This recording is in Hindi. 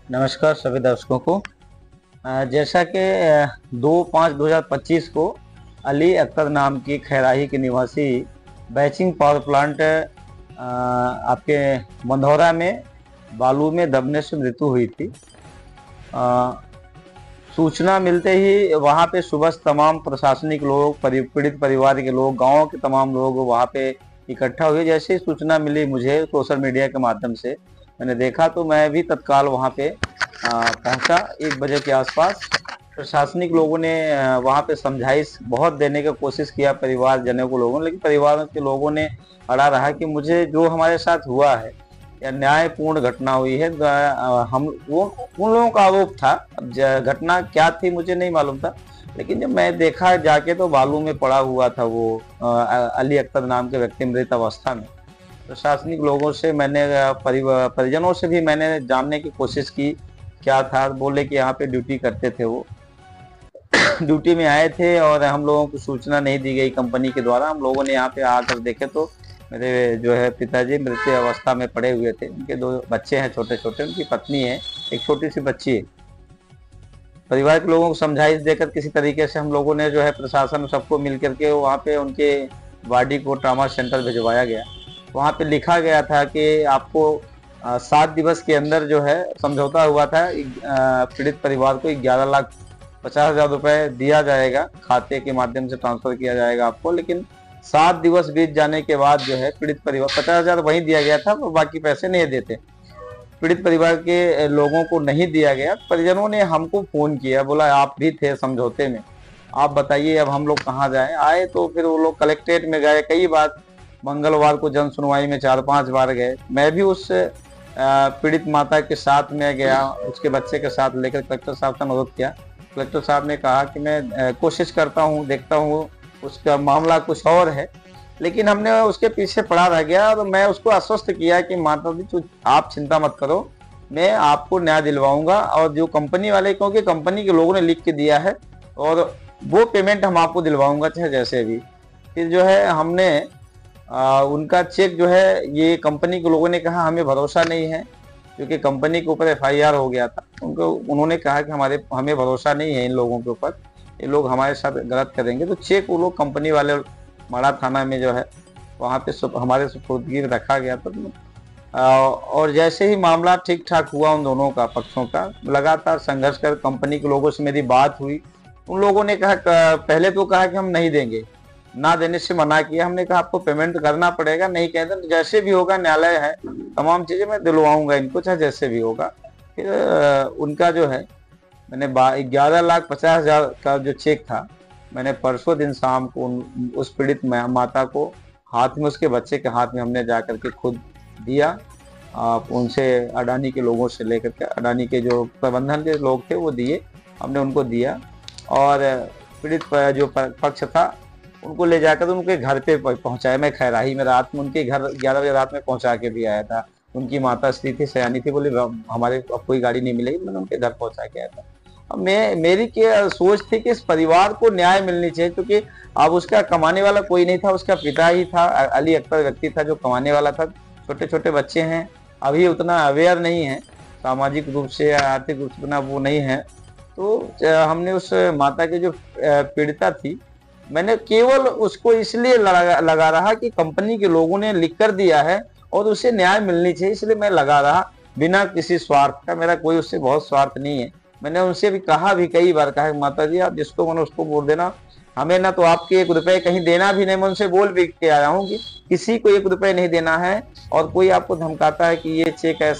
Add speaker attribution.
Speaker 1: नमस्कार सभी दर्शकों को। जैसा कि 2/5/2025 को अली अख्तर नाम की खैराही के निवासी बैचिंग पावर प्लांट आपके मंधौरा में बालू में दबने से मृत्यु हुई थी। सूचना मिलते ही वहां पे सुबह तमाम प्रशासनिक लोग, पीड़ित परिवार के लोग, गांव के तमाम लोग वहां पे इकट्ठा हुए। जैसे ही सूचना मिली मुझे सोशल मीडिया के माध्यम से, मैंने देखा तो मैं भी तत्काल वहां पे पहुंचा। 1 बजे के आसपास प्रशासनिक लोगों ने वहां पे समझाइश बहुत देने की कोशिश किया परिवारजनों को, लोगों ने, लेकिन परिवार के लोगों ने अड़ा रहा कि मुझे जो हमारे साथ हुआ है या न्यायपूर्ण घटना हुई है। हम वो उन लोगों का आरोप था। अब घटना क्या थी मुझे नहीं मालूम था, लेकिन जब मैं देखा जाके तो बालू में पड़ा हुआ था वो अली अख्तर नाम के व्यक्ति मृत अवस्था में। प्रशासनिक लोगों से मैंने, परिजनों से भी मैंने जानने की कोशिश की क्या था। बोले कि यहाँ पे ड्यूटी करते थे वो ड्यूटी में आए थे और हम लोगों को सूचना नहीं दी गई कंपनी के द्वारा। हम लोगों ने यहाँ पे आकर देखे तो मेरे जो है पिताजी मृत अवस्था में पड़े हुए थे। उनके 2 बच्चे हैं छोटे छोटे, उनकी पत्नी है, एक छोटी सी बच्ची है। परिवार के लोगों को समझाइश देकर किसी तरीके से हम लोगों ने जो है प्रशासन सबको मिल करके वहाँ पे उनके बॉडी को ट्रामा सेंटर भिजवाया गया। वहाँ पे लिखा गया था कि आपको 7 दिवस के अंदर जो है समझौता हुआ था, पीड़ित परिवार को 11,50,000 रुपए दिया जाएगा, खाते के माध्यम से ट्रांसफर किया जाएगा आपको। लेकिन 7 दिवस बीत जाने के बाद जो है पीड़ित परिवार, 50,000 वहीं दिया गया था, वो बाकी पैसे नहीं देते। पीड़ित परिवार के लोगों को नहीं दिया गया। परिजनों ने हमको फोन किया, बोला आप भी थे समझौते में, आप बताइए अब हम लोग कहाँ जाएं। आए तो फिर वो लोग कलेक्ट्रेट में गए कई बार, मंगलवार को जन सुनवाई में 4-5 बार गए। मैं भी उस पीड़ित माता के साथ में गया, उसके बच्चे के साथ लेकर कलेक्टर साहब का अनुरोध किया। कलेक्टर साहब ने कहा कि मैं कोशिश करता हूँ, देखता हूँ, उसका मामला कुछ और है। लेकिन हमने उसके पीछे पड़ा रह गया और मैं उसको आश्वस्त किया कि माता जी आप चिंता मत करो, मैं आपको न्याय दिलवाऊंगा। और जो कंपनी वाले, क्योंकि कंपनी के लोगों ने लिख के दिया है, और वो पेमेंट हम आपको दिलवाऊंगा चाहे जैसे भी। फिर जो है हमने उनका चेक जो है, ये कंपनी के लोगों ने कहा हमें भरोसा नहीं है, क्योंकि कंपनी के ऊपर FIR हो गया था। उन्होंने कहा कि हमें भरोसा नहीं है इन लोगों के ऊपर, ये लोग हमारे साथ गलत करेंगे। तो चेक वो लोग कंपनी वाले माड़ा थाना में जो है वहाँ पे हमारे सुपुर्दगी में रखा गया था। और जैसे ही मामला ठीक ठाक हुआ उन दोनों का, पक्षों का, लगातार संघर्ष कर कंपनी के लोगों से मेरी बात हुई। उन लोगों ने कहा, पहले तो कहा कि हम नहीं देंगे, ना देने से मना किया। हमने कहा आपको पेमेंट करना पड़ेगा, नहीं कहते तो जैसे भी होगा, न्यायालय है, तमाम चीजें मैं दिलवाऊंगा इनको चाहे जैसे भी होगा। फिर उनका जो है मैंने 11,50,000 का जो चेक था, मैंने परसों दिन शाम को उस पीड़ित माता को हाथ में, उसके बच्चे के हाथ में हमने जा करके खुद दिया। उनसे अडानी के लोगों से लेकर के, अडानी के जो प्रबंधन के लोग थे वो दिए, हमने उनको दिया। और पीड़ित जो पक्ष था उनको ले जाकर उनके घर पे पहुंचाया। मैं खैराही में रात में उनके घर 11 बजे रात में पहुंचा के भी आया था। उनकी माता स्त्री थी, सयानी थी, बोली हमारे अब कोई गाड़ी नहीं मिलेगी, मैंने उनके घर पहुंचा के आया था। अब मेरी क्या सोच थी कि इस परिवार को न्याय मिलनी चाहिए, क्योंकि अब उसका कमाने वाला कोई नहीं था, उसका पिता ही था, अली अख्तर व्यक्ति था जो कमाने वाला था। छोटे छोटे बच्चे हैं, अभी उतना अवेयर नहीं है, सामाजिक रूप से या आर्थिक रूप से उतना वो नहीं है। तो हमने उस माता की जो पीड़िता थी, मैंने केवल उसको इसलिए लगा रहा कि कंपनी के लोगों ने लिख कर दिया है और उसे न्याय मिलनी चाहिए, इसलिए मैं लगा रहा, बिना किसी स्वार्थ का। मेरा कोई उससे बहुत स्वार्थ नहीं है। मैंने उनसे भी कहा, भी कई बार कहा, माता जी आप जिसको मन उसको बोल देना, हमें ना तो आपके 1 रुपए कहीं देना भी नहीं। मैं उनसे बोल भी के आया हूँ कि किसी को 1 रुपए नहीं देना है। और कोई आपको धमकाता है कि ये चेक ऐसा